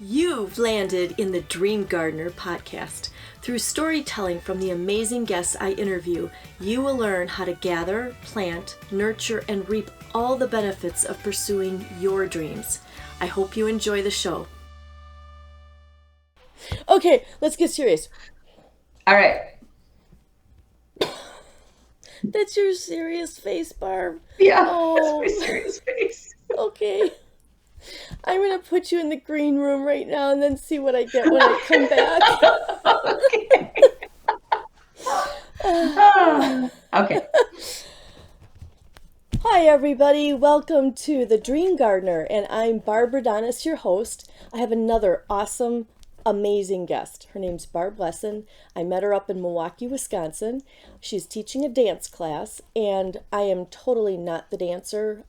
You've landed in the Dream Gardener podcast. Through storytelling from the amazing guests I interview, you will learn how to gather, plant, nurture, and reap all the benefits of pursuing your dreams. I hope you enjoy the show. Okay, let's get serious. All right. That's your serious face, Barb. Yeah, Oh, that's my serious face. okay. I'm going to put you in the green room right now and then see what I get when I come back. Okay. Okay. Hi, everybody. Welcome to the Dream Gardener, and I'm Barb Wesson, your host. I have another awesome, amazing guest. Her name's Barb Wesson. I met her up in Milwaukee, Wisconsin. She's teaching a dance class, and I am totally not the dancer.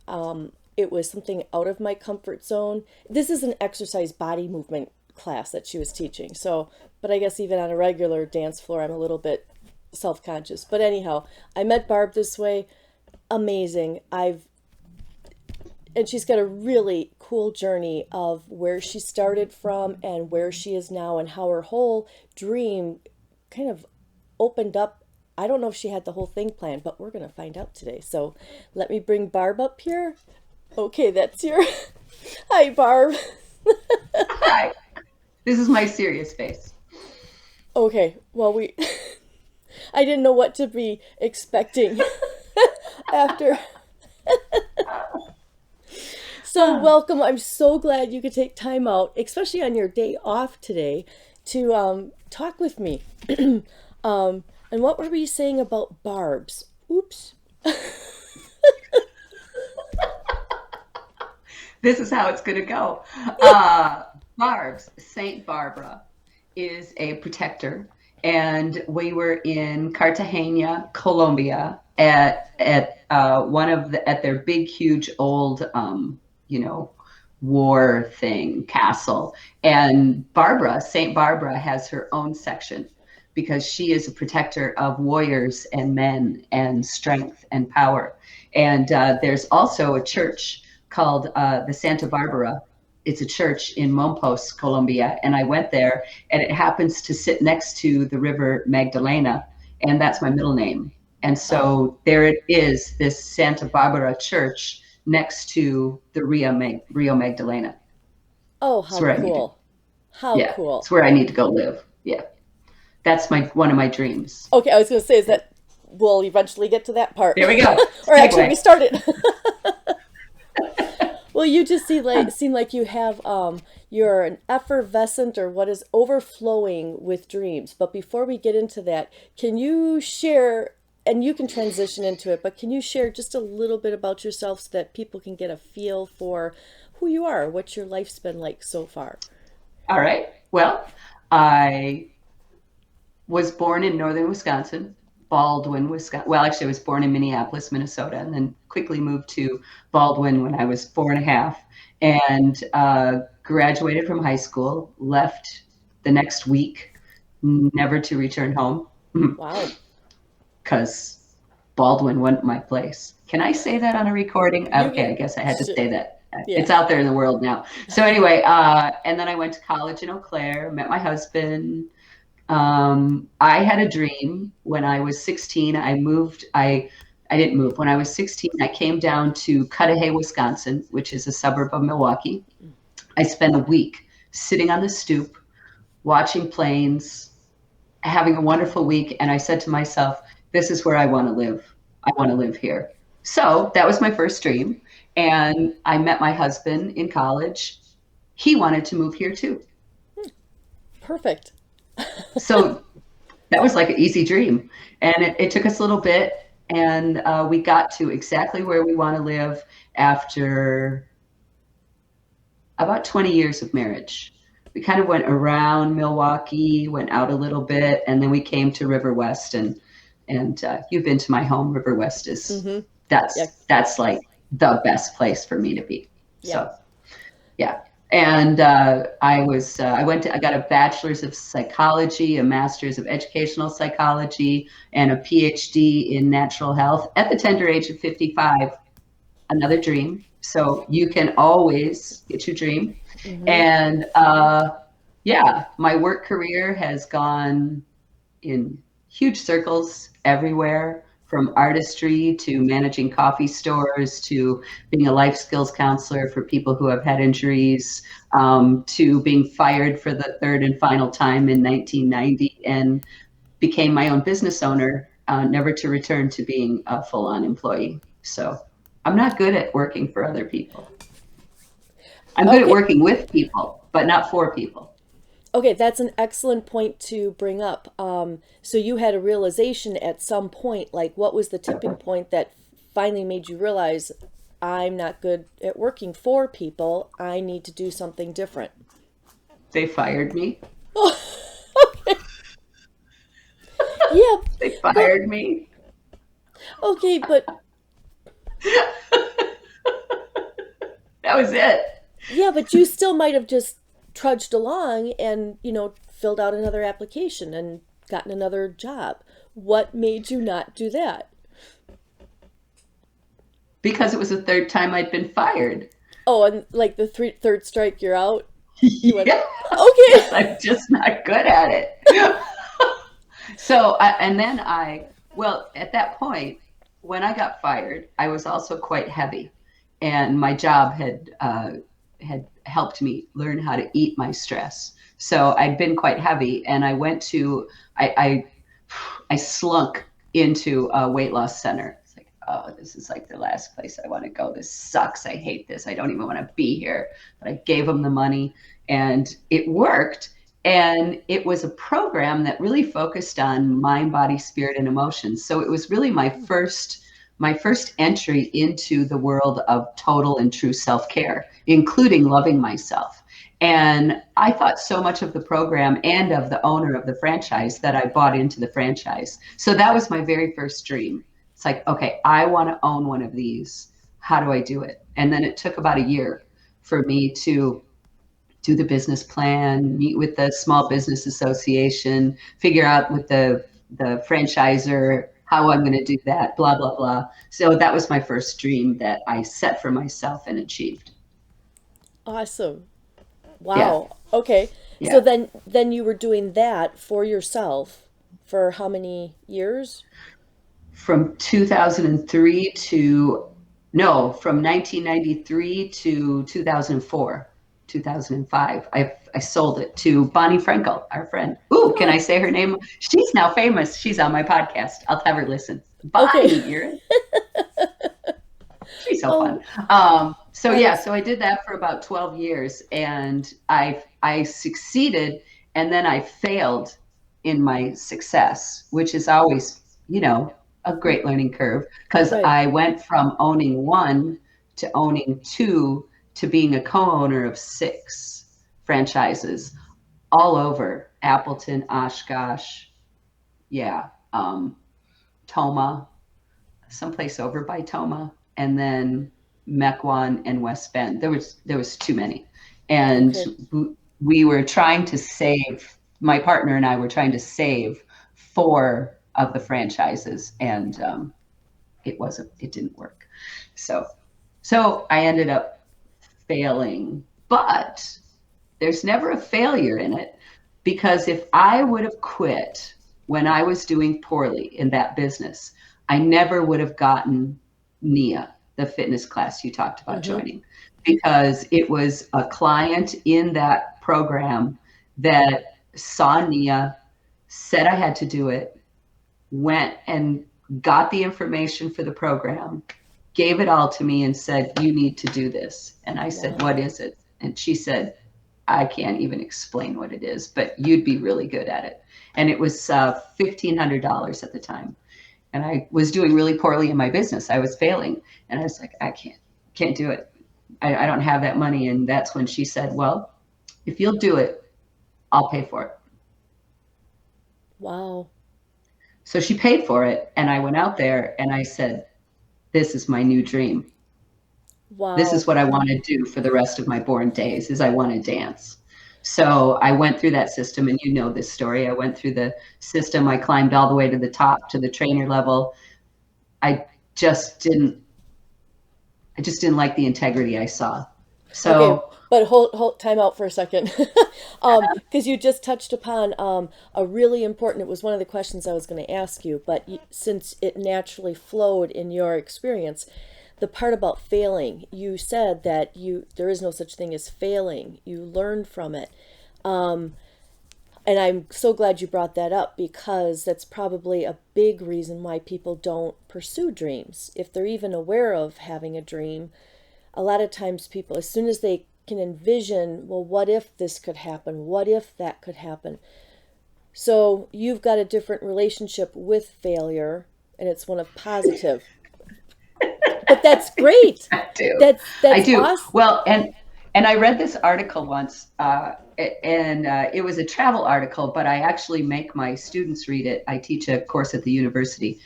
It was something out of my comfort zone. This is an exercise body movement class that she was teaching. But I guess even on a regular dance floor, I'm a little bit self-conscious. But anyhow, I met Barb this way. Amazing. And she's got a really cool journey of where she started from and where she is now and how her whole dream kind of opened up. I don't know if she had the whole thing planned, but we're going to find out today. So let me bring Barb up here. Okay, that's your... Hi, Barb. Hi. This is my serious face. Okay, well, I didn't know what to be expecting after... So welcome. I'm so glad you could take time out, especially on your day off today, to talk with me. And what were we saying about Barbs? Oops. This is how it's going to go. Barbs, Saint Barbara, is a protector. And we were in Cartagena, Colombia, at their big, huge, old, war thing, castle. And Saint Barbara has her own section because she is a protector of warriors and men and strength and power. And there's also a church called the Santa Barbara. It's a church in Monpos, Colombia, and I went there, and it happens to sit next to the river Magdalena, and that's my middle name. And so there it is, this Santa Barbara church next to the Rio Magdalena. Oh, how cool. How cool. It's where I need to go live. Yeah. That's one of my dreams. Okay, I was going to say, is that we'll eventually get to that part. There we go. Or actually, we started. Well, you just seem like you have, you're an effervescent or what is overflowing with dreams. But before we get into that, can you share, and you can transition into it, but can you share just a little bit about yourself so that people can get a feel for who you are, what your life's been like so far? All right. Well, I was born in northern Wisconsin. Baldwin, Wisconsin. Well, actually, I was born in Minneapolis, Minnesota, and then quickly moved to Baldwin when I was 4.5, and graduated from high school, left the next week, never to return home. Wow. Because Baldwin wasn't my place. Can I say that on a recording? Okay, I guess I had to say that. Yeah. It's out there in the world now. So anyway, and then I went to college in Eau Claire, met my husband. I had a dream when I was 16. I didn't move. When I was 16, I came down to Cudahy, Wisconsin, which is a suburb of Milwaukee. I spent a week sitting on the stoop, watching planes, having a wonderful week. And I said to myself, this is where I want to live. I want to live here. So that was my first dream. And I met my husband in college. He wanted to move here too. Perfect. So that was like an easy dream. And it took us a little bit, and we got to exactly where we want to live after about 20 years of marriage. We kind of went around Milwaukee, went out a little bit, and then we came to River West, and you've been to my home. River West is that's like the best place for me to be. Yeah. So yeah. And I got a bachelor's of psychology, a master's of educational psychology, and a PhD in natural health at the tender age of 55. Another dream. So you can always get your dream. Mm-hmm. And yeah, my work career has gone in huge circles everywhere, from artistry to managing coffee stores to being a life skills counselor for people who have had injuries, to being fired for the third and final time in 1990 and became my own business owner, never to return to being a full-on employee. So I'm not good at working for other people. I'm good at Okay. working with people, but not for people. Okay, that's an excellent point to bring up. So you had a realization at some point, like what was the tipping point that finally made you realize I'm not good at working for people. I need to do something different. They fired me. Yeah, They but fired me. okay, but That was it. yeah, but you still might have just trudged along and, filled out another application and gotten another job. What made you not do that? Because it was the third time I'd been fired. Oh, and like the third strike, you're out. You went, Yeah, okay. because I'm just not good at it. So, and then well, at that point, when I got fired, I was also quite heavy, and my job had helped me learn how to eat my stress. So I'd been quite heavy, and I slunk into a weight loss center. It's like, oh, this is like the last place I want to go. This sucks. I hate this. I don't even want to be here. But I gave them the money, and it worked. And it was a program that really focused on mind, body, spirit, and emotions. So it was really my first entry into the world of total and true self-care, including loving myself. And I thought so much of the program and of the owner of the franchise that I bought into the franchise. So that was my very first dream. It's like, okay, I want to own one of these. How do I do it? And then it took about a year for me to do the business plan, meet with the Small Business Association, figure out with the franchisor how I'm going to do that, blah, blah, blah. So that was my first dream that I set for myself and achieved. Awesome. Yeah, Wow. Okay. So yeah. then you were doing that for yourself for how many years? From 2003 to, no, from 1993 to 2004, 2005. I sold it to Bonnie Frankel, our friend. Ooh, can I Oh, say her name? She's now famous. She's on my podcast. I'll have her listen. okay. Bonnie, she's so fun. Oh, So that yeah, is so I did that for about 12 years, and I succeeded, and then I failed in my success, which is always, a great learning curve, because right. I went from owning one to owning two to being a co-owner of six franchises all over Appleton, Oshkosh, yeah, Toma, someplace over by Toma, and then Mequon and West Bend. There was too many, and Okay. we were trying to save. My partner and I were trying to save four of the franchises, and it didn't work. So so I ended up failing, but there's never a failure in it, because if I would have quit when I was doing poorly in that business, I never would have gotten Nia, the fitness class you talked about Mm-hmm. joining, because it was a client in that program that saw Nia, said I had to do it, went and got the information for the program, gave it all to me, and said, "You need to do this." And I said, "What Wow. is it?" And she said, "I can't even explain what it is, but you'd be really good at it." And it was $1,500 at the time. And I was doing really poorly in my business. I was failing. And I was like, I can't do it. I don't have that money. And that's when she said, "Well, if you'll do it, I'll pay for it." Wow. So she paid for it. And I went out there and I said, "This is my new dream. This is Wow. what I want to do for the rest of my born days, is I want to dance." So I went through that system, and you know this story. I went through the system. I climbed all the way to the top, to the trainer level. I just didn't I just didn't like the integrity I saw. Okay, So but hold time out for a second. Because you just touched upon a really important, it was one of the questions I was going to ask you, but since it naturally flowed in your experience, the part about failing, you said that there is no such thing as failing. You learn from it. And I'm so glad you brought that up because that's probably a big reason why people don't pursue dreams. If they're even aware of having a dream, a lot of times people, as soon as they can envision, well, what if this could happen? What if that could happen? So you've got a different relationship with failure, and it's one of positive. But that's great. I do. I That's do. awesome. Well, and I read this article once, and it was a travel article, but I actually make my students read it. I teach a course at the university,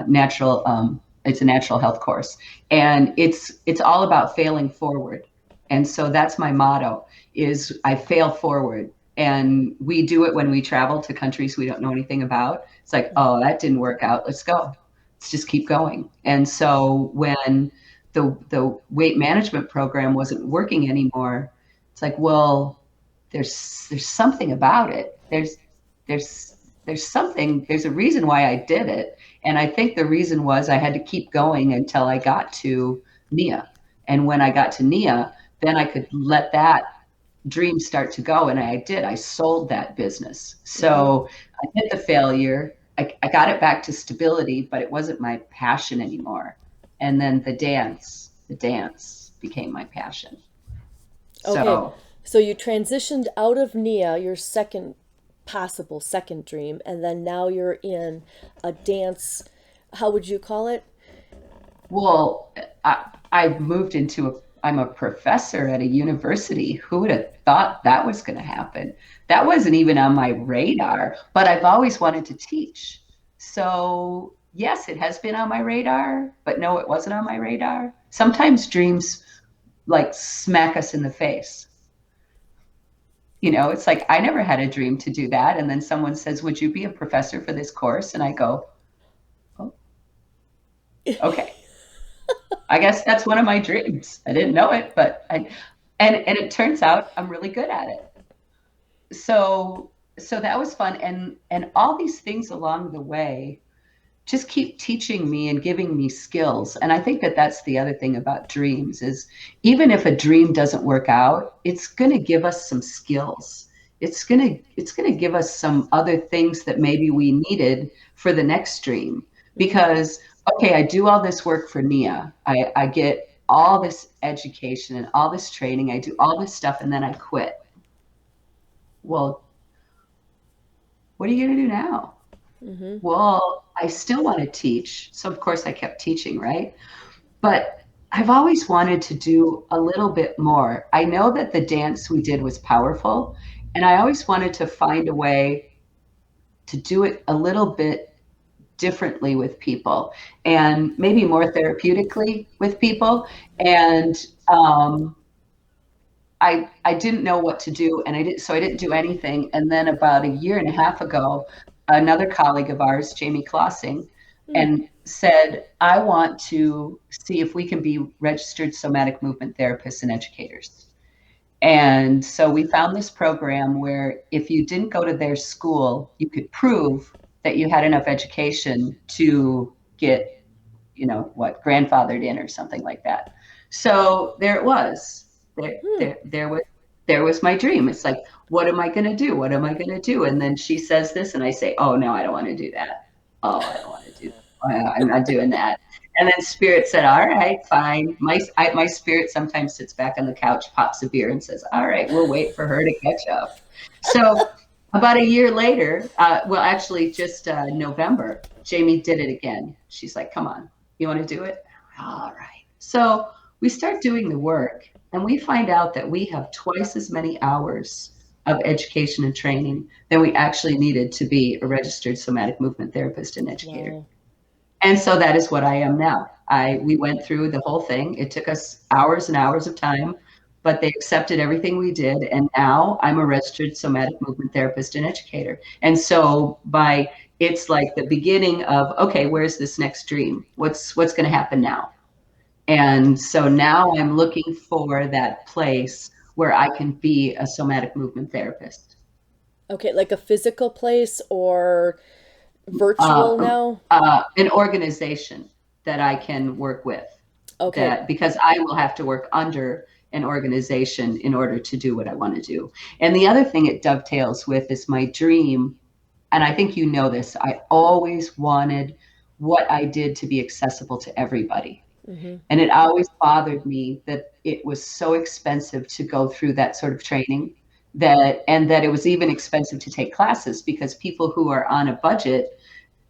natural. It's a natural health course, and it's all about failing forward. And so that's my motto: is I fail forward. And we do it when we travel to countries we don't know anything about. It's like, oh, that didn't work out. Let's go. Let's just keep going. And so when the weight management program wasn't working anymore, it's like, well, there's something about it. There's something, there's a reason why I did it. And I think the reason was I had to keep going until I got to Nia. And when I got to Nia, then I could let that dream start to go. And I did. I sold that business. Mm-hmm. So I hit the failure. I got it back to stability, but it wasn't my passion anymore. And then the dance became my passion. Okay, So, so you transitioned out of Nia, your second possible second dream, and then now you're in a dance. How would you call it? well, I moved I'm a professor at a university. Who would have thought that was going to happen? That wasn't even on my radar, but I've always wanted to teach. So, yes, it has been on my radar, but no, it wasn't on my radar. Sometimes dreams like smack us in the face. It's like I never had a dream to do that. And then someone says, would you be a professor for this course? And I go, oh, okay. I guess that's one of my dreams. I didn't know it, but and it turns out I'm really good at it. So that was fun. And all these things along the way just keep teaching me and giving me skills. And I think that that's the other thing about dreams is even if a dream doesn't work out, it's going to give us some skills. It's going to give us some other things that maybe we needed for the next dream. Mm-hmm. Because okay, I do all this work for Nia. I get all this education and all this training. I do all this stuff and then I quit. Well, what are you going to do now? Mm-hmm. Well, I still want to teach. So, of course, I kept teaching, right? But I've always wanted to do a little bit more. I know that the dance we did was powerful, and I always wanted to find a way to do it a little bit differently with people and maybe more therapeutically with people. And I didn't know what to do, and I didn't do anything. And then about a year and a half ago, another colleague of ours, Jamie Klossing, Mm. and said, I want to see if we can be registered somatic movement therapists and educators. And so we found this program where if you didn't go to their school, you could prove that you had enough education to get, grandfathered in or something like that. So there it was. There, Hmm. there, there was, there was my dream. It's like, what am I going to do? What am I going to do? And then she says this, and I say, oh no, I don't want to do that. Oh, I don't want to do that. I'm not doing that. And then spirit said, all right, fine. My spirit sometimes sits back on the couch, pops a beer, and says, all right, we'll wait for her to catch up. So about a year later, well, actually, just November, Jamie did it again. She's like, come on, you want to do it? All right. So we start doing the work, and we find out that we have twice as many hours of education and training than we actually needed to be a registered somatic movement therapist and educator. Wow. And so that is what I am now. We went through the whole thing. It took us hours and hours of time, but they accepted everything we did. And now I'm a registered somatic movement therapist and educator. And so it's like the beginning of, okay, where's this next dream? What's going to happen now? And so now I'm looking for that place where I can be a somatic movement therapist. Okay, like a physical place or virtual uh, now? an organization that I can work with, Okay. that because I will have to work under an organization in order to do what I want to do. And the other thing it dovetails with is my dream. And I think you know this. I always wanted what I did to be accessible to everybody. Mm-hmm. And it always bothered me that it was so expensive to go through that sort of training, that it was even expensive to take classes, because people who are on a budget,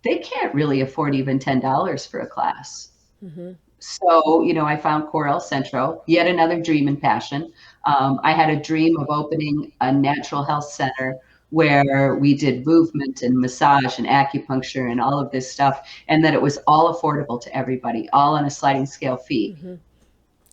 they can't really afford even $10 for a class. Mm-hmm. So, I found Corel Centro, yet another dream and passion. I had a dream of opening a natural health center where we did movement and massage and acupuncture and all of this stuff, and that it was all affordable to everybody, all on a sliding scale fee. Mm-hmm.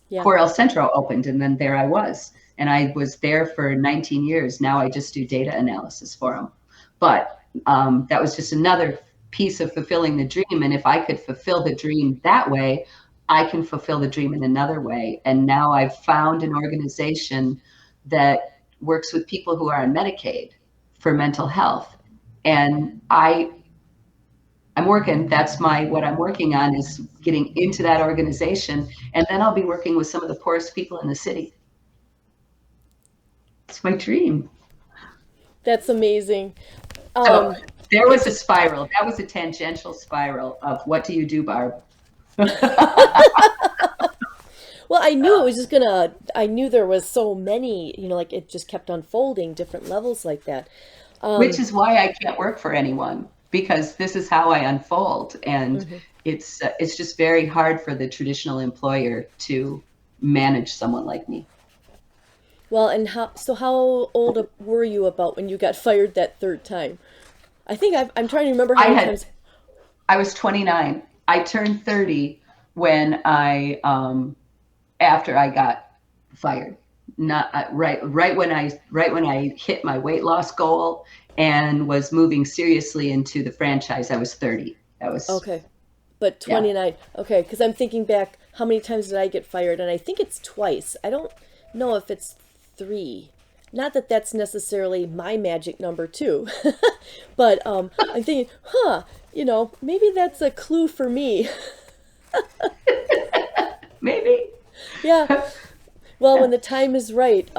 Yeah. Corel Centro opened, and then there I was. And I was there for 19 years. Now I just do data analysis for them. But that was just another piece of fulfilling the dream. And if I could fulfill the dream that way, I can fulfill the dream in another way. And now I've found an organization that works with people who are on Medicaid for mental health. And I'm working, what I'm working on is getting into that organization. And then I'll be working with some of the poorest people in the city. It's my dream. That's amazing. So Um, there was it's a spiral. That was a tangential spiral of what do you do, Barb? well, I knew it was just gonna. I knew there was so many. Like it just kept unfolding, different levels like that. Which Um, is why I can't work for anyone, because this is how I unfold. And mhm. it's just very hard for the traditional employer to manage someone like me. Well, and how old were you about when you got fired that third time? I think I'm trying to remember how I many had times. I was 29. I turned 30 when after I got fired. Not right when I hit my weight loss goal and was moving seriously into the franchise. I was 30. That was, Okay, but yeah. 29. Okay, because I'm thinking back, how many times did I get fired? And I think it's twice. I don't know if it's three. Not that that's necessarily my magic number too, but I'm thinking, maybe that's a clue for me. Maybe. Yeah. Well, when Yeah. the time is right,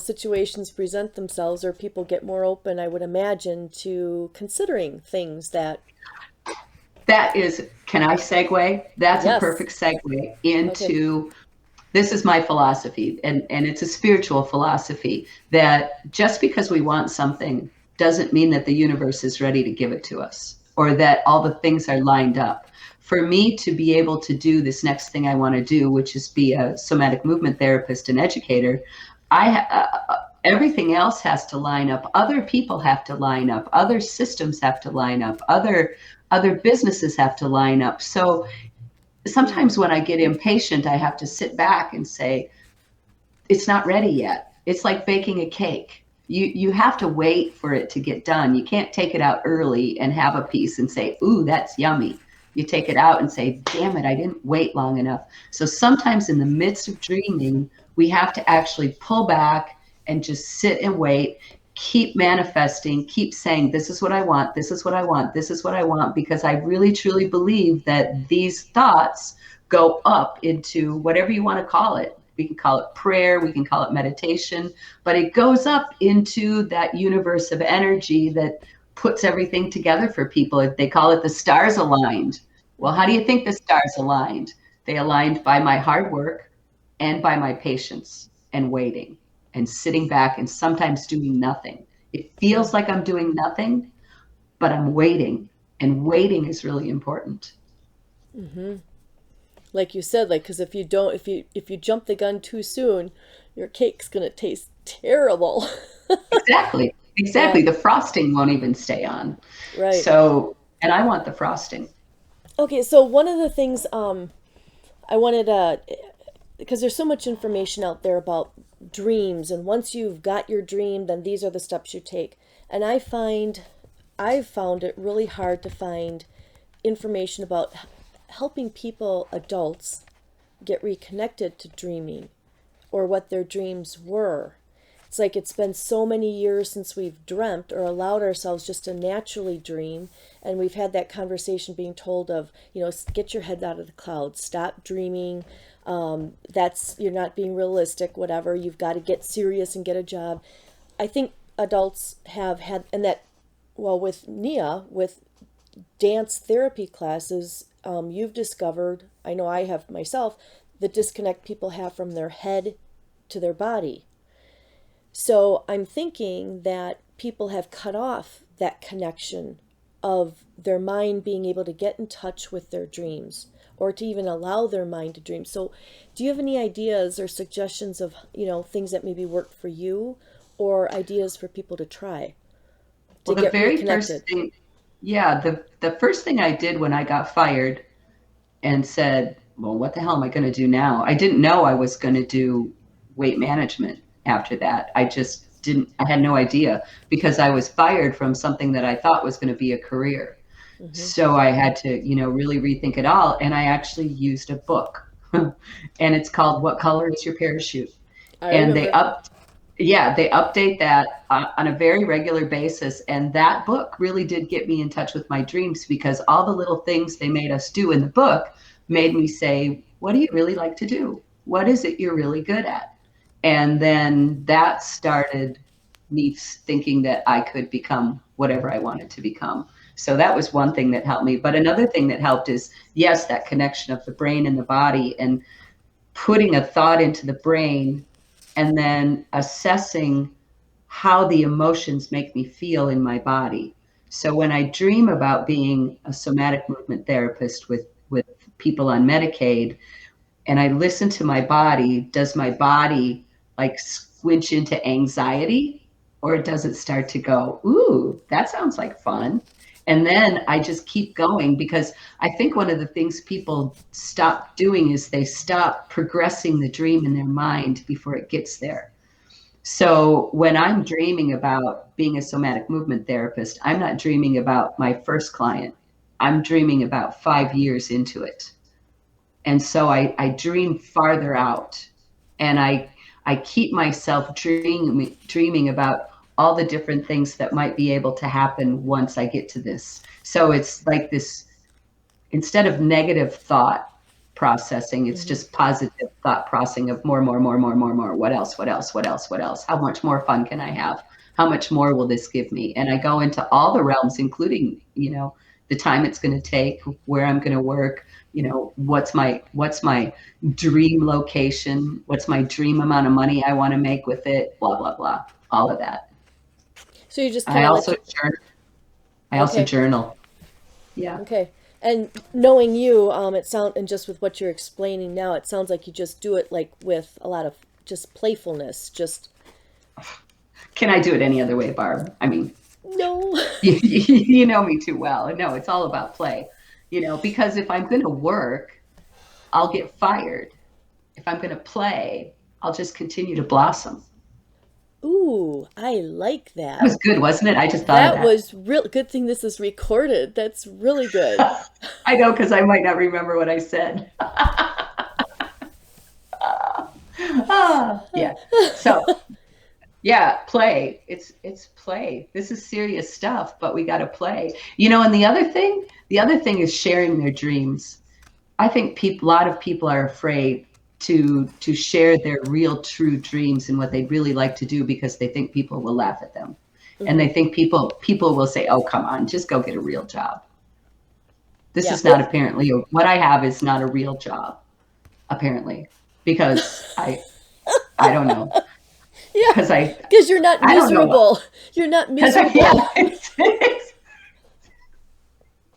situations present themselves or people get more open, I would imagine, to considering things that, That is, can I segue? That's a yes. perfect segue Okay. into, this is my philosophy, and it's a spiritual philosophy, that just because we want something doesn't mean that the universe is ready to give it to us, or that all the things are lined up. For me to be able to do this next thing I want to do, which is be a somatic movement therapist and educator, everything else has to line up. Other people have to line up. Other systems have to line up. Other businesses have to line up. So Hmm. sometimes when I get impatient, I have to sit back and say, it's not ready yet. It's like baking a cake. You have to wait for it to get done. You can't take it out early and have a piece and say, ooh, that's yummy. You take it out and say, damn it, I didn't wait long enough. So sometimes in the midst of dreaming, we have to actually pull back and just sit and wait, keep manifesting, keep saying, this is what I want, this is what I want, this is what I want, because I really truly believe that these thoughts go up into whatever you want to call it. We can call it prayer, we can call it meditation, but it goes up into that universe of energy that puts everything together for people. They call it the stars aligned. Well, how do Hmm. you think the stars aligned? They aligned by my hard work and by my patience and waiting and sitting back and sometimes doing nothing. It feels like I'm doing nothing, but I'm waiting, and waiting is really important. Like you said, like because if you jump the gun too soon, your cake's gonna taste terrible. Exactly. Yeah. Exactly. The frosting won't even stay on. Right. So, and I want the frosting. Okay. So one of the things I wanted because there's so much information out there about dreams, and once you've got your dream, then these are the steps you take. And I've found it really hard to find information about helping people, adults, get reconnected to dreaming or what their dreams were. It's like it's been so many years since we've dreamt or allowed ourselves just to naturally dream. And we've had that conversation being told of, get your head out of the clouds, stop dreaming. You're not being realistic, whatever. You've got to get serious and get a job. I think adults have had, and that, well, with Nia, with dance therapy classes, you've discovered, I know I have myself, the disconnect people have from their head to their body. So I'm thinking that people have cut off that connection of their mind being able to get in touch with their dreams or to even allow their mind to dream. So do you have any ideas or suggestions of, things that maybe worked for you or ideas for people to try to get reconnected? The first thing I did when I got fired and said, well, what the hell am I going to do now? I didn't know I was going to do weight management after that. I had no idea because I was fired from something that I thought was going to be a career. Mm-hmm. So I had to, really rethink it all. And I actually used a book and it's called What Color is Your Parachute? And they update that on a very regular basis. And that book really did get me in touch with my dreams because all the little things they made us do in the book made me say, what do you really like to do? What is it you're really good at? And then that started me thinking that I could become whatever I wanted to become. So that was one thing that helped me. But another thing that helped is, yes, that connection of the brain and the body and putting a thought into the brain and then assessing how the emotions make me feel in my body. So when I dream about being a somatic movement therapist with people on Medicaid, and I listen to my body, does my body like squinch into anxiety, or does it start to go, ooh, that sounds like fun? And then I just keep going because I think one of the things people stop doing is they stop progressing the dream in their mind before it gets there. So when I'm dreaming about being a somatic movement therapist, I'm not dreaming about my first client. I'm dreaming about 5 years into it. And so I dream farther out and I keep myself dreaming about all the different things that might be able to happen once I get to this. So it's like this, instead of negative thought processing, it's just positive thought processing of more. What else? How much more fun can I have? How much more will this give me? And I go into all the realms, including, the time it's going to take, where I'm going to work, what's my dream location, what's my dream amount of money I want to make with it, blah, blah, blah, all of that. So you just I also journal. Yeah. Okay. And knowing you, and just with what you're explaining now, it sounds like you just do it like with a lot of just playfulness, just. Can I do it any other way, Barb? I mean, no. You know me too well. No, it's all about play, because if I'm going to work, I'll get fired. If I'm going to play, I'll just continue to blossom. Ooh, I like that. That was good, wasn't it? I just thought of that. That was real good thing this is recorded. That's really good. I know, because I might not remember what I said. Yeah. So, yeah, play. It's play. This is serious stuff, but we got to play. And the other thing is sharing their dreams. I think a lot of people are afraid to share their real true dreams and what they'd really like to do because they think people will laugh at them. Mm-hmm. And they think people will say, oh, come on, just go get a real job. This is not apparently, what I have is not a real job, apparently, because I don't know. Yeah, because you're not miserable. You're not miserable.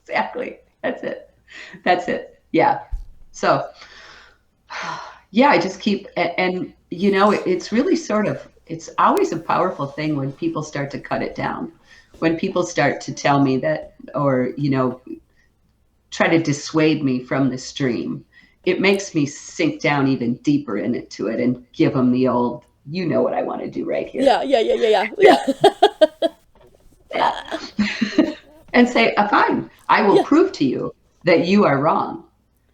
Exactly. That's it. Yeah. So, yeah, I just keep, and it's really it's always a powerful thing when people start to cut it down, when people start to tell me that, or, try to dissuade me from the stream. It makes me sink down even deeper into it and give them the old, what I want to do right here. Yeah. And say, fine, I will prove to you that you are wrong.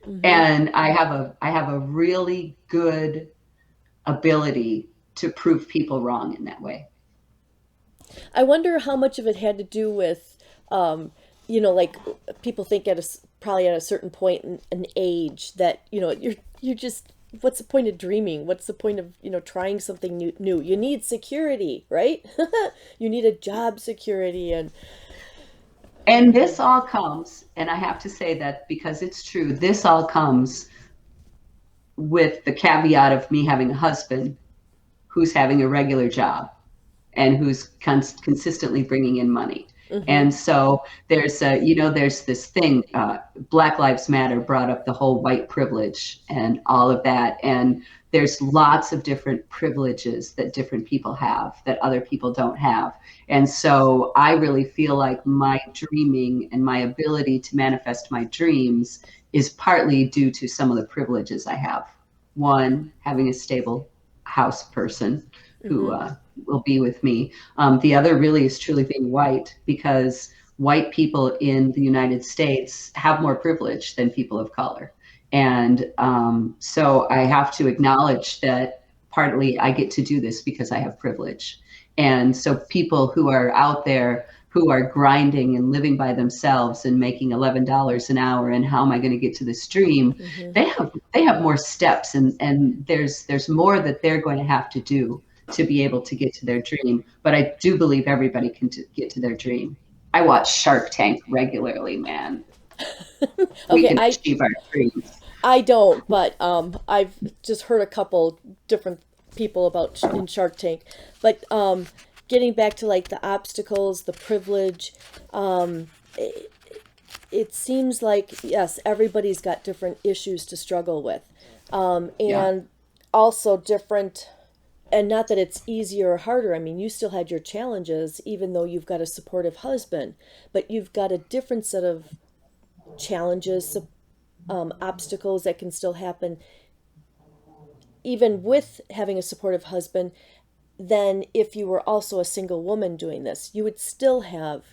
Mm-hmm. And I have a really good ability to prove people wrong in that way. I wonder how much of it had to do with, um, like people think probably at a certain point in an age that you're just what's the point of dreaming? What's the point of trying something new? You need security, right? You need a job security and And this all comes, and I have to say that because it's true, this all comes with the caveat of me having a husband who's having a regular job and who's consistently bringing in money. mm-hmm, And so there's this thing, Black Lives Matter brought up the whole white privilege and all of that. And there's lots of different privileges that different people have that other people don't have. And so I really feel like my dreaming and my ability to manifest my dreams is partly due to some of the privileges I have. One, having a stable house person who mm-hmm, will be with me. The other really is truly being white, because white people in the United States have more privilege than people of color. And so I have to acknowledge that partly I get to do this because I have privilege. And so people who are out there who are grinding and living by themselves and making $11 an hour, and how am I going to get to this dream? mm-hmm. They have more steps, and there's more that they're going to have to do to be able to get to their dream. But I do believe everybody can get to their dream. I watch Shark Tank regularly, man. We Okay, can I achieve our dreams. I don't, but I've just heard a couple different people about in Shark Tank. But getting back to like the obstacles, the privilege, it, it seems like yes, everybody's got different issues to struggle with, Yeah. and also different. And not that it's easier or harder. I mean, you still had your challenges, even though you've got a supportive husband, but you've got a different set of challenges, obstacles that can still happen even with having a supportive husband. Then if you were also a single woman doing this, you would still have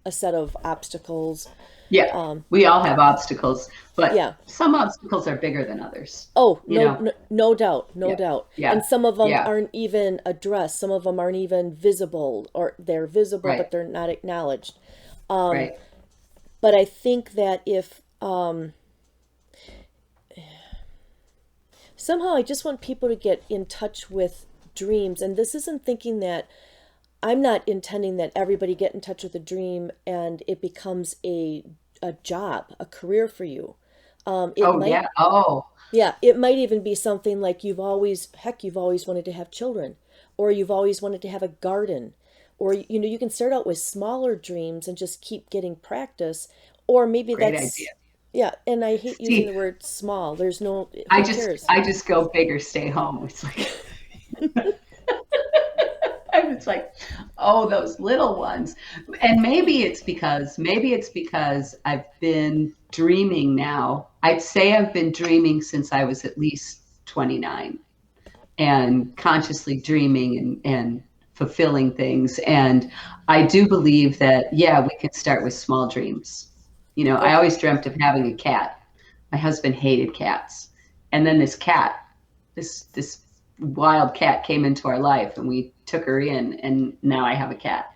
a set of obstacles. Yeah. We all have obstacles, Yeah. but some obstacles are bigger than others. Oh, You no, know? no, no doubt, no Yeah. doubt. Yeah. And some of them Yeah. aren't even addressed. Some of them aren't even visible, or they're visible Right. but they're not acknowledged. Right. But I think that if somehow I just want people to get in touch with dreams, and this isn't thinking that I'm not intending that everybody get in touch with a dream and it becomes a job, a career for you. It Oh, might, yeah. Oh, yeah, it might even be something like you've always wanted to have children, or you've always wanted to have a garden, or you can start out with smaller dreams and just keep getting practice, or maybe great idea. yeah, and I hate using the See, word small. There's no, I who just cares? I just go big or stay home. It's like it's like, oh, those little ones. And maybe it's because I've been dreaming now. I'd say I've been dreaming since I was at least 29, and consciously dreaming and fulfilling things. And I do believe that, yeah, we can start with small dreams. I Okay. always dreamt of having a cat. My husband hated cats. And then this wild cat came into our life, and we took her in, and now I have a cat.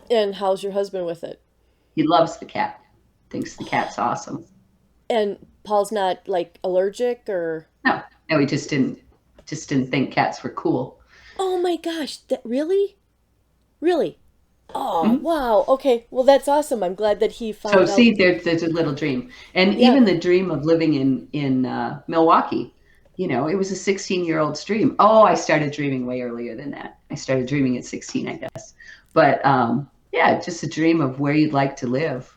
And how's your husband with it? He loves the cat, thinks the cat's awesome. And Paul's not like allergic or No, no, he just didn't think cats were cool. oh my gosh, that really? Really? Oh, Mhm. wow. Okay. Well, that's awesome. I'm glad that he So found see, out. there's a little dream, and Yeah. even the dream of living in Milwaukee. It was a 16-year-old's dream. Oh, I started dreaming way earlier than that. I started dreaming at 16, I guess. But yeah, just a dream of where you'd like to live.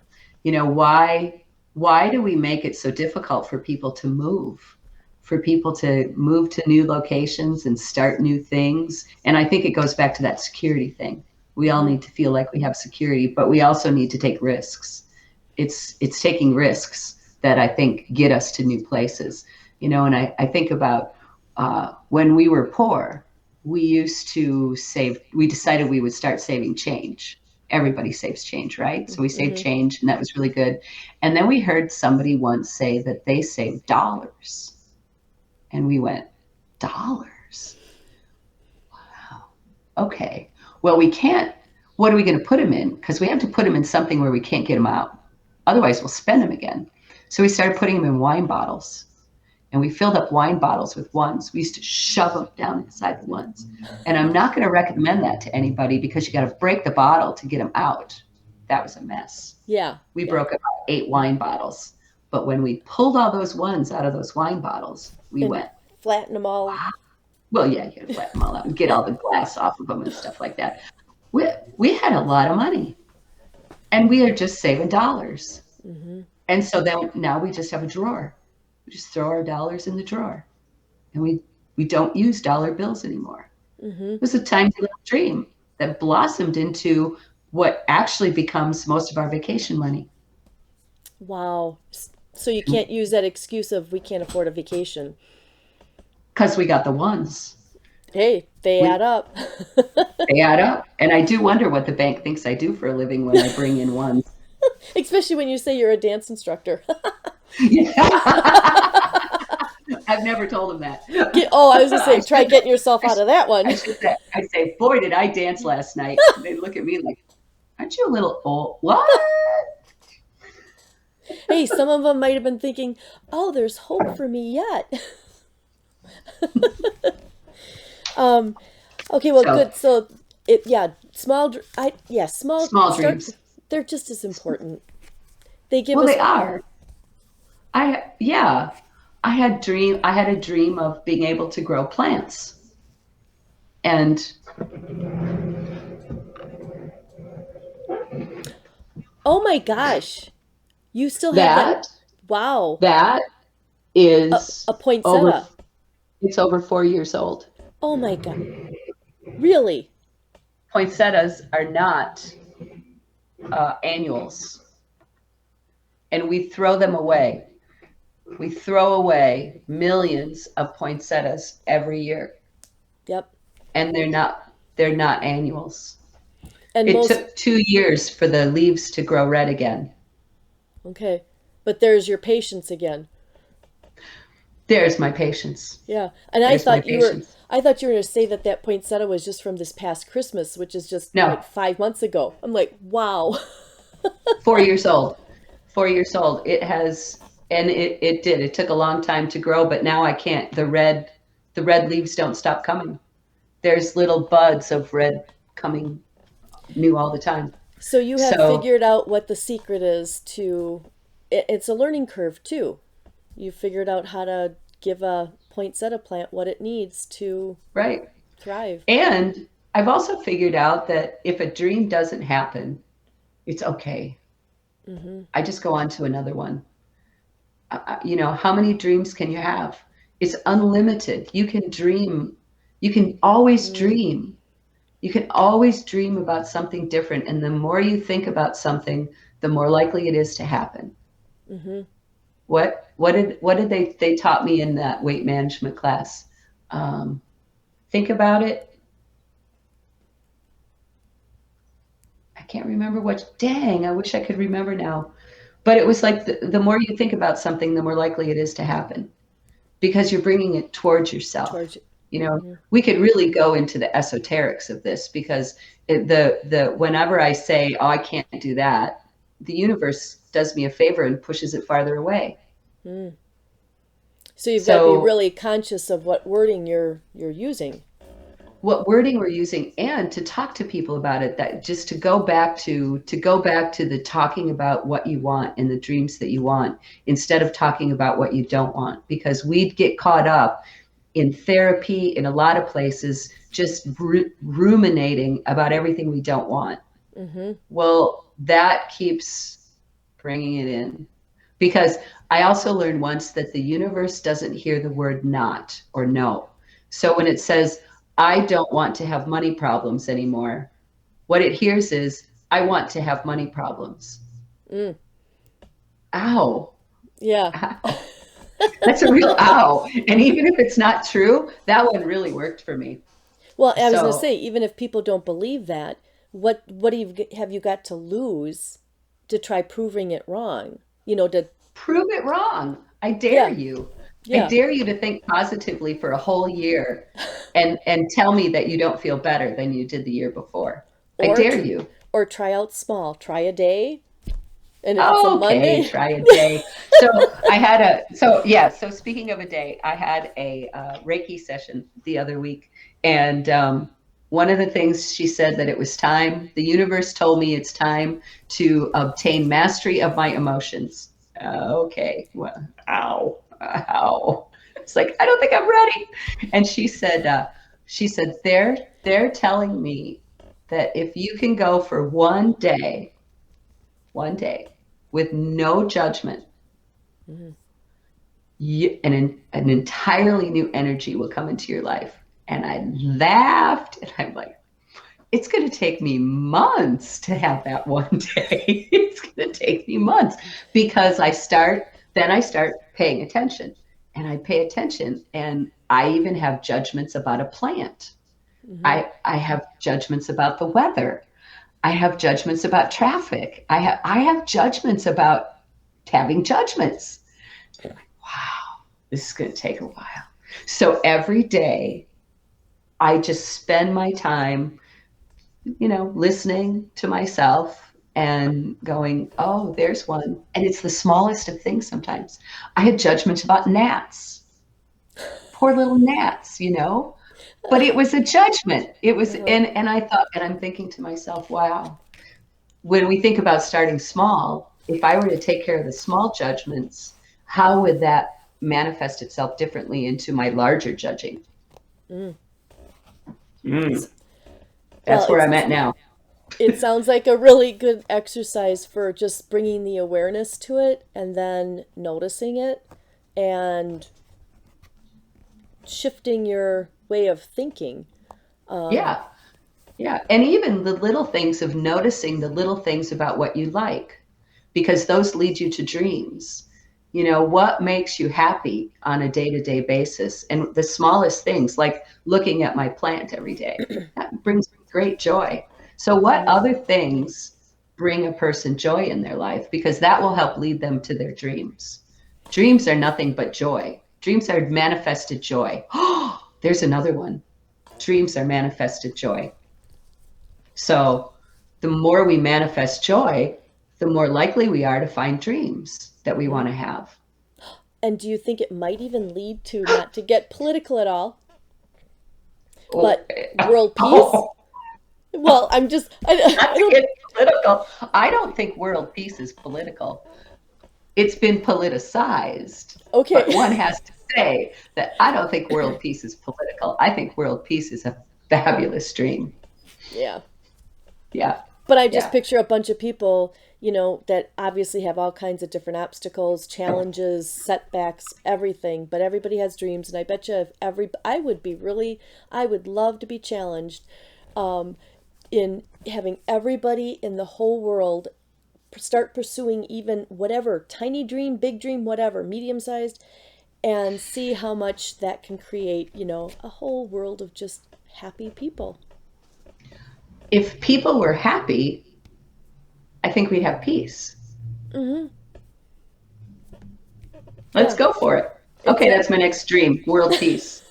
Why do we make it so difficult for people to move? For people to move to new locations and start new things. And I think it goes back to that security thing. We all Mm-hmm. need to feel like we have security, but we also need to take risks. It's taking risks that I think get us to new places. And I think about when we were poor, we used to save. We decided we would start saving change, everybody saves change, right? So we saved change, and that was really good. And then we heard somebody once say that they saved dollars. And we went, dollars? Wow. Okay. Well, we can't. What are we going to put them in? Because we have to put them in something where we can't get them out. Otherwise, we'll spend them again. So we started putting them in wine bottles. And we filled up wine bottles with ones. We used to shove them down inside the ones. And I'm not going to recommend that to anybody because you got to break the bottle to get them out. That was a mess. Yeah. We broke about 8 wine bottles. But when we pulled all those ones out of those wine bottles, we went. Flatten them all. Wow. Well, yeah, you got to flatten them all out and get all the glass off of them and stuff like that. We had a lot of money. And we are just saving dollars. And so then now we just have a drawer. We just throw our dollars in the drawer. And we don't use dollar bills anymore. It was a tiny little dream that blossomed into what actually becomes most of our vacation money. Wow. So you can't use that excuse of we can't afford a vacation. Because we got the ones. Hey, they add up. They add up. And I do wonder what the bank thinks I do for a living when I bring in ones. Especially when you say you're a dance instructor. I've never told them that. I was going to say, try getting yourself out of that one. I'd say, boy, did I dance last night. They look at me like, aren't you a little old? What? Hey, some of them might have been thinking, oh, there's hope for me yet. Okay, well, good. So, small dreams. They're just as important. They give well, us. They are. I had a dream of being able to grow plants, and oh my gosh, you still have that? Wow, that is a poinsettia. It's over 4 years old. Oh my God, really? Poinsettias are not annuals, and we throw them away. We throw away millions of poinsettias every year. Yep. And they're not annuals. And it took 2 years for the leaves to grow red again. Okay. But there's your patience again. There's my patience. Yeah. And I thought you were going to say that poinsettia was just from this past Christmas, which is just like 5 months ago. I'm like, wow. 4 years old. 4 years old. It has. And it did. It took a long time to grow, but now I can't. The red leaves don't stop coming. There's little buds of red coming new all the time. So you have figured out what the secret is to. It's a learning curve too. You figured out how to give a poinsettia plant what it needs to thrive. And I've also figured out that if a dream doesn't happen, it's okay. I just go on to another one. How many dreams can you have? It's unlimited. You can dream. You can always dream. You can always dream about something different. And the more you think about something, the more likely it is to happen. What did they taught me in that weight management class? Think about it. I can't remember dang, I wish I could remember now. But it was like the more you think about something, the more likely it is to happen because you're bringing it towards yourself. We could really go into the esoterics of this because whenever I say, oh, I can't do that, the universe does me a favor and pushes it farther away. So you've got to be really conscious of what wording you're using. What wording we're using, and to talk to people about it. That just to go back to the talking about what you want and the dreams that you want, instead of talking about what you don't want, because we'd get caught up in therapy in a lot of places, just ruminating about everything we don't want. Well, that keeps bringing it in, because I also learned once that the universe doesn't hear the word not or no. So when it says, I don't want to have money problems anymore, what it hears is, I want to have money problems. Ow. Yeah. Ow. That's a real ow. And even if it's not true, that one really worked for me. Well, I was going to say, even if people don't believe that, what have you got to lose to try proving it wrong? You know, to Prove it wrong. I dare yeah, you. I yeah. dare you to think positively for a whole year and tell me that you don't feel better than you did the year before. I Or dare tr you. or try out small. Try a day, and if it's a Okay, Monday, try a day. So speaking of a day, I had a Reiki session the other week. And one of the things she said that it was time, the universe told me it's time to obtain mastery of my emotions. Okay, well, ow. It's like, I don't think I'm ready. And she said, they're telling me that if you can go for one day with no judgment, Mhm. an entirely new energy will come into your life. And I laughed and I'm like, it's going to take me months to have that one day. It's going to take me months because then I start paying attention and I pay attention and I even have judgments about a plant. Mhm. I have judgments about the weather. I have judgments about traffic. I have judgments about having judgments. Wow, this is going to take a while. So every day, I just spend my time, listening to myself and going, oh, there's one. And it's the smallest of things sometimes. I had judgments about gnats, poor little gnats. But it was a judgment. It was, Uh-huh. and I thought, and I'm thinking to myself, wow, when we think about starting small, if I were to take care of the small judgments, how would that manifest itself differently into my larger judging? Mm. Mm, S- Well, that's where I'm at now. it sounds like a really good exercise for just bringing the awareness to it and then noticing it and shifting your way of thinking. Yeah, yeah. And even the little things of noticing the little things about what you like, because those lead you to dreams. What makes you happy on a day-to-day basis? And the smallest things, like looking at my plant every day, that brings me great joy. So, what Mhm. other things bring a person joy in their life? Because that will help lead them to their dreams. Dreams are nothing but joy. Dreams are manifested joy. Oh, there's another one. Dreams are manifested joy. So, the more we manifest joy, the more likely we are to find dreams that we want to have. And do you think it might even lead to, not to get political at all, Oh, but world peace? oh, Well, not I to don't, get political. I don't think world peace is political. It's been politicized, but okay. one has to say that I don't think world peace is political. I think world peace is a fabulous dream. Yeah. Yeah, But I just yeah. picture a bunch of people, that obviously have all kinds of different obstacles, challenges, setbacks, everything. But everybody has dreams, and I bet you if I would love to be challenged, um, in having everybody in the whole world start pursuing even whatever tiny dream, big dream, whatever, medium sized, and see how much that can create, a whole world of just happy people. If people were happy, I think we'd have peace. Mm-hmm. Let's Yeah, go for it. Okay, that's my exactly. next dream, world peace.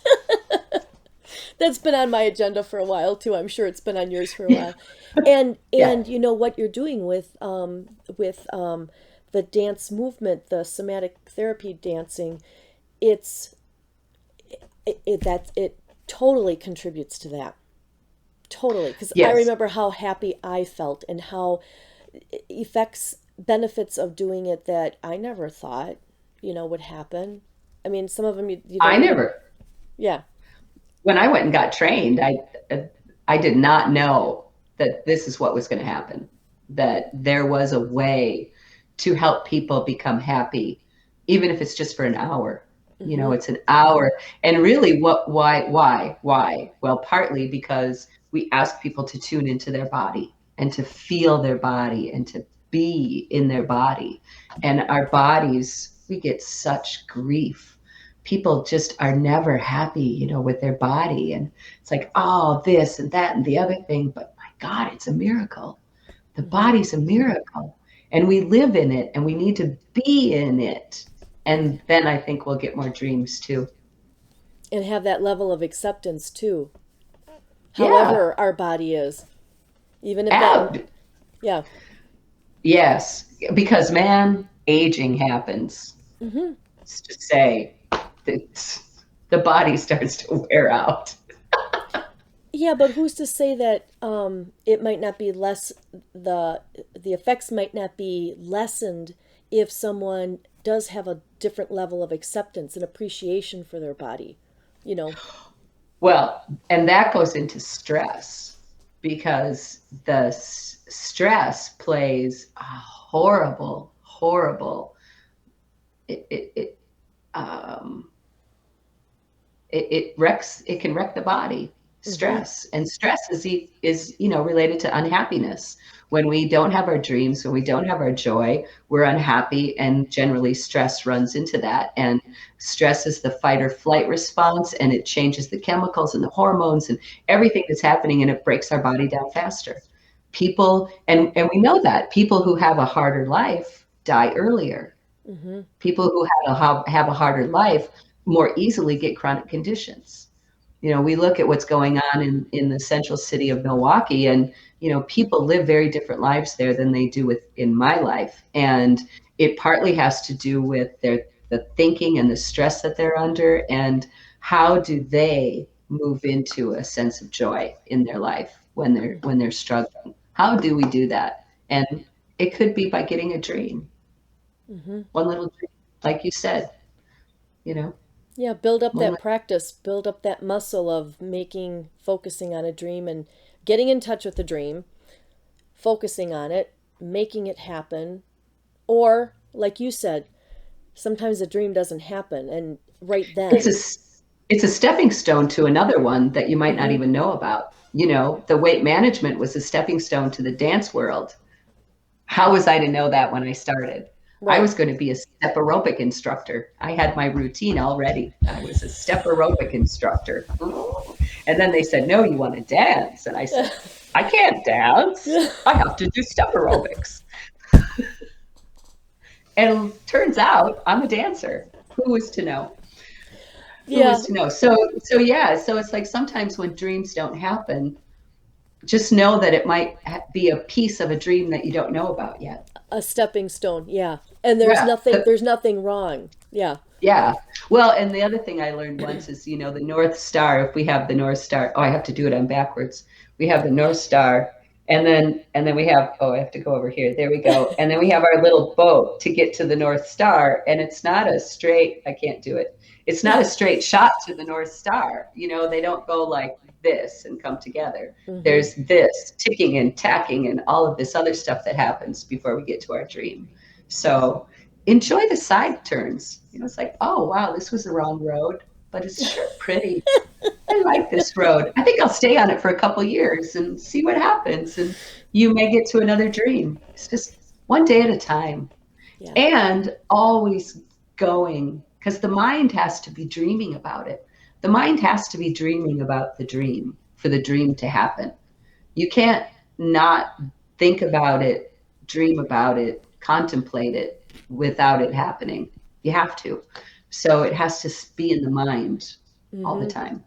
That's been on my agenda for a while too. I'm sure it's been on yours for a while. And Yeah. and you know what you're doing with the dance movement, the somatic therapy dancing, it's it totally contributes to that. Totally, because I Yes. remember how happy I felt and how effects benefits of doing it that I never thought, would happen. I mean, some of them you I don't even, never, yeah. when I went and got trained, I did not know that this is what was going to happen, that there was a way to help people become happy, even if it's just for an hour. Mm-hmm. It's an hour. And really, why? Well, partly because we ask people to tune into their body and to feel their body and to be in their body. And our bodies, we get such grief. People just are never happy, with their body. And it's like, oh, this and that and the other thing. But my God, it's a miracle. The Mm-hmm. body's a miracle. And we live in it and we need to be in it. And then I think we'll get more dreams too. And have that level of acceptance too, Yeah. however our body is. Even if that, yeah. Yes. Because man, aging happens. Mm-hmm. It's to say that the body starts to wear out. Yeah, but who's to say that it might not be less, the the effects might not be lessened if someone does have a different level of acceptance and appreciation for their body, you know. Well, and that goes into stress because the stress plays a horrible, horrible. It um, it wrecks. It can wreck the body. Mm-hmm. Stress and stress is related to unhappiness. When we don't have our dreams, when we don't have our joy, we're unhappy, and generally stress runs into that. And stress is the fight or flight response, and it changes the chemicals and the hormones and everything that's happening, and it breaks our body down faster. People, and we know that people who have a harder life die earlier. Mm-hmm. People who have a harder life more easily get chronic conditions. We look at what's going on in the central city of Milwaukee, and people live very different lives there than they do in my life, and it partly has to do with the thinking and the stress that they're under, and how do they move into a sense of joy in their life when they're struggling. How do we do that? And it could be by getting a dream, Mm-hmm. one little dream, like you said, you know, Yeah, build up one that practice, build up that muscle of focusing on a dream and getting in touch with the dream, focusing on it, making it happen. Or, like you said, sometimes a dream doesn't happen, and right it's then. a it's a stepping stone to another one that you might not Mm-hmm. even know about. The weight management was a stepping stone to the dance world. How was I to know that when I started? I Right. was going to be a step aerobic instructor. I had my routine already. I was a step aerobic instructor. And then they said, "No, you want to dance." And I said, "I can't dance. I have to do step aerobics." And turns out I'm a dancer. Who was to know? Who Yeah, was to know? So yeah, so it's like sometimes when dreams don't happen, just know that it might be a piece of a dream that you don't know about yet. a stepping stone. Yeah. And there's Yeah. nothing there's nothing wrong. Yeah. Yeah. Well, and the other thing I learned once is, the North Star, if we have the North Star, oh, I have to do it on backwards. We have the North Star, and then we have, oh, I have to go over here. There we go. And then we have our little boat to get to the North Star, and it's not a straight, I can't do it. It's not a straight shot to the North Star. They don't go like this and come together. Mm-hmm. There's this ticking and tacking and all of this other stuff that happens before we get to our dream. So enjoy the side turns. It's like, oh, wow, this was the wrong road, but it's sure pretty. I like this road. I think I'll stay on it for a couple years and see what happens. And you may get to another dream. It's just one day at a time, Yeah. and always going, because the mind has to be dreaming about it. The mind has to be dreaming about the dream for the dream to happen. You can't not think about it, dream about it, contemplate it without it happening. You have to. So it has to be in the mind all the Mm-hmm. time.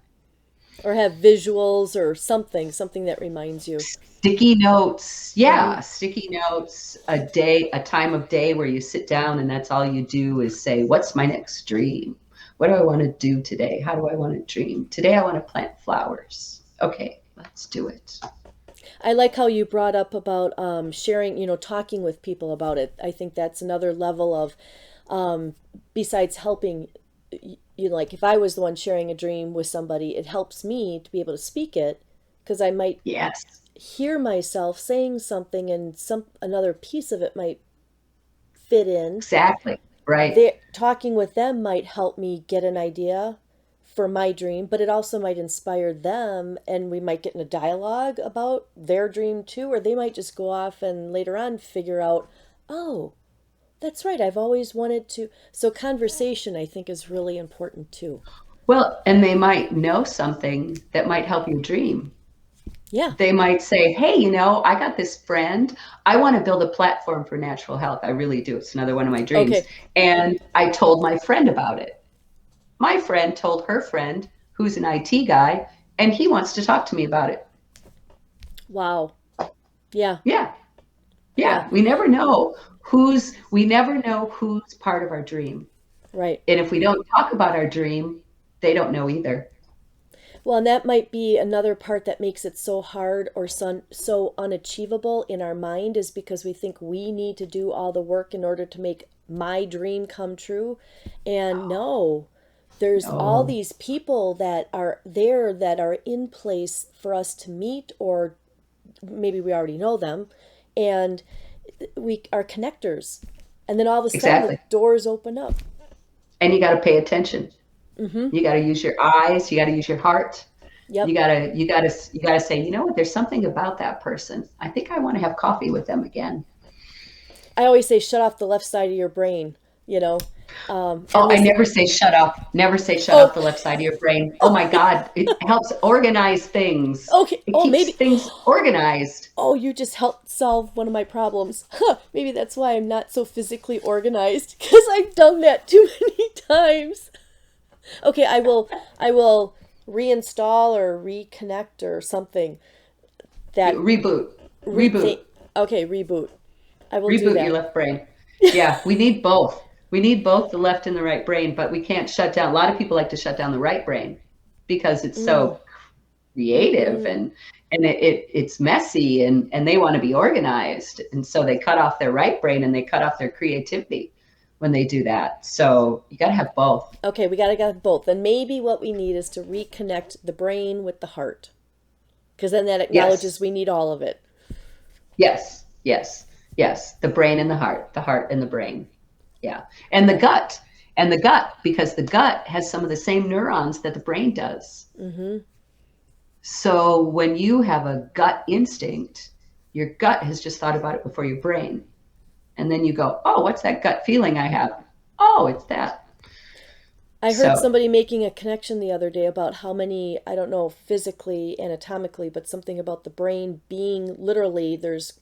Or have visuals or something that reminds you. Sticky notes. Mm-hmm. Yeah, sticky notes, a time of day where you sit down and that's all you do is say, what's my next dream? What do I want to do today? How do I want to dream? Today I want to plant flowers. Okay, let's do it. I like how you brought up about sharing, talking with people about it. I think that's another level of, besides helping, like if I was the one sharing a dream with somebody, it helps me to be able to speak it because I might Yes, hear myself saying something and another piece of it might fit in. exactly. Right. They talking with them might help me get an idea for my dream, but it also might inspire them and we might get in a dialogue about their dream too, or they might just go off and later on figure out, oh, that's right, I've always wanted to. So conversation I think is really important too. Well, and they might know something that might help your dream. Yeah. They might say, hey, I got this friend. I want to build a platform for natural health. I really do. It's another one of my dreams. Okay. And I told my friend about it. My friend told her friend, who's an IT guy, and he wants to talk to me about it. Wow. Yeah. Yeah. Yeah. Yeah. We never know who's part of our dream. Right. And if we don't talk about our dream, they don't know either. Well, and that might be another part that makes it so hard or so unachievable in our mind is because we think we need to do all the work in order to make my dream come true. And no, there's all No, these people that are there that are in place for us to meet, or maybe we already know them, and we are connectors. And then all of a sudden the exactly. doors open up. And you got to pay attention. Mm-hmm. You got to use your eyes. You got to use your heart. Yep. You gotta say, you know what? There's something about that person. I think I want to have coffee with them again. I always say shut off the left side of your brain, you know. Oh, And I listen. never say shut off. Never say shut off Oh, the left side of your brain. Oh oh, my God, it helps organize things. okay. It Oh, keeps maybe. things organized. Oh, you just helped solve one of my problems. Maybe that's why I'm not so physically organized because I've done that too many times. Okay, I will. I will reinstall or reconnect or something. That Reboot, thing. reboot, Okay, reboot. I will do reboot your that. left brain. Yeah, we need both. We need both the left and the right brain, but we can't shut down. A lot of people like to shut down the right brain because it's Mm, so creative mm. and it's messy and they want to be organized, and so they cut off their right brain and they cut off their creativity when they do that. So you got to have both. Okay, we gotta get both. And maybe what we need is to reconnect the brain with the heart, because then that acknowledges Yes, we need all of it. yes, yes, yes, the brain and the heart and the brain. Yeah, and the Yeah. gut, because the gut has some of the same neurons that the brain does. Mm-hmm. So when you have a gut instinct, your gut has just thought about it before your brain. And then you go, oh, what's that gut feeling I have? Oh, it's that. I heard So somebody making a connection the other day about how many, I don't know physically, anatomically, but something about the brain being literally, there's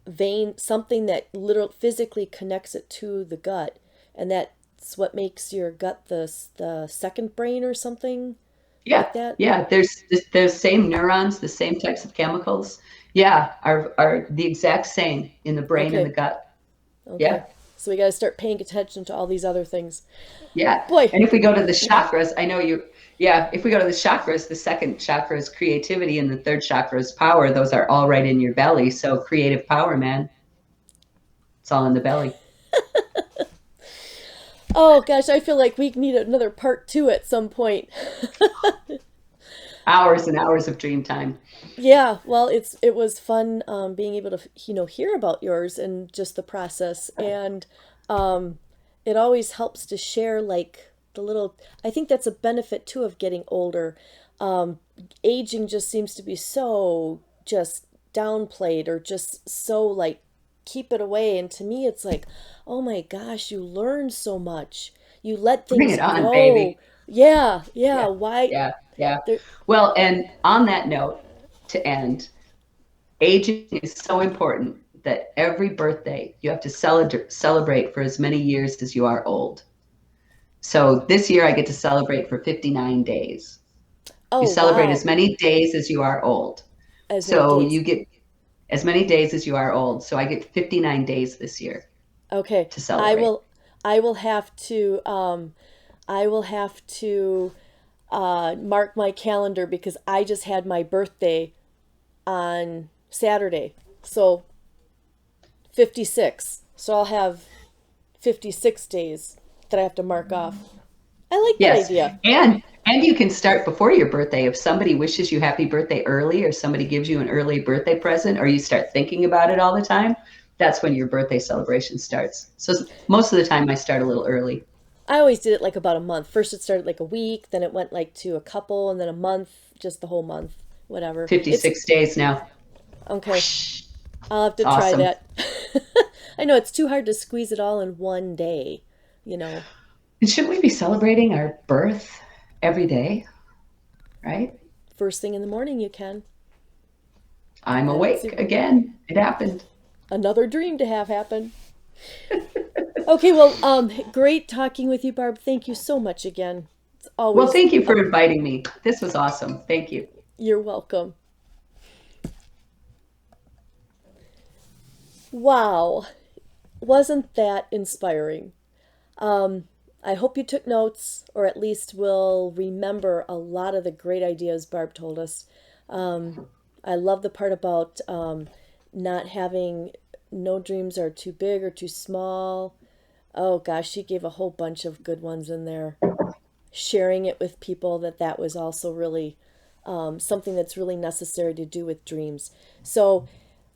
vein, something that literally physically connects it to the gut. And that's what makes your gut the second brain or something yeah, like that. yeah, there's same neurons, the same types of chemicals. Yeah, are the exact same in the brain and the Okay. gut. Okay. Yeah, So we got to start paying attention to all these other things. yeah. Boy, And if we go to the chakras, I know you, yeah, if we go to the chakras, the second chakra is creativity and the third chakra is power. Those are all right in your belly. So creative power, man, it's all in the belly. oh gosh, I feel like we need another part two at some point. Hours and hours of dream time. Yeah, well, it was fun being able to hear about yours and just the process, and um, it always helps to share like the little. I think that's a benefit too of getting older. Um, Aging just seems to be so just downplayed or just so like keep it away, and to me it's like, oh my gosh, you learn so much. You let Bring things it on, grow. baby. Yeah, yeah. Yeah, Why? yeah, yeah. There. Well, and on that note, to end, aging is so important that every birthday you have to celebrate for as many years as you are old. So this year I get to celebrate for 59 days. You Oh celebrate as wow, many days as you are old. as many So days. you get as many days as you are old. So I get 59 days this year Okay, to I celebrate. will I will have to I will have to mark my calendar because I just had my birthday on Saturday. So 56. So I'll have 56 days that I have to mark off. I like that Yes. idea. And you can start before your birthday. If somebody wishes you happy birthday early or somebody gives you an early birthday present or you start thinking about it all the time, that's when your birthday celebration starts. So most of the time I start a little early. I always did it like about a month. First it started like a week, then it went like to a couple and then a month, just the whole month, whatever. It's 56 days now. okay. Whoosh. I'll have It's to try awesome. that. I know it's too hard to squeeze it all in one day, you know. And shouldn't we be celebrating our birth every day, right? first thing in the morning you can. I'm awake again. It happened. Another dream to have happen. Okay, well, great talking with you, Barb. Thank you so much again. It's always. Well, thank you for inviting me. This was awesome. Thank you. You're welcome. Wow, wasn't that inspiring? I hope you took notes, or at least will remember a lot of the great ideas Barb told us. I love the part about not having no dreams are too big or too small. Oh gosh, she gave a whole bunch of good ones in there. Sharing it with people, that was also really something that's really necessary to do with dreams. So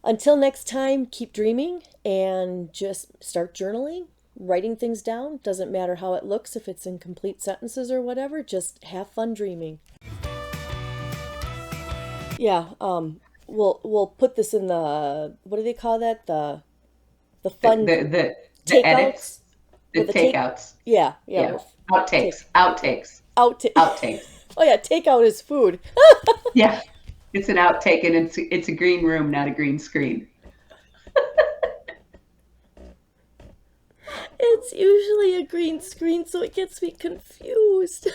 until next time, keep dreaming and just start journaling, writing things down. Doesn't matter how it looks, if it's in complete sentences or whatever, just have fun dreaming. Yeah, we'll put this in the, what do they call that? The fun The takeouts. edits, the takeouts. Yeah. Outtakes. Outtakes. Oh yeah, takeout is food. Yeah, it's an outtake, and it's a green room, not a green screen. It's usually a green screen, so it gets me confused.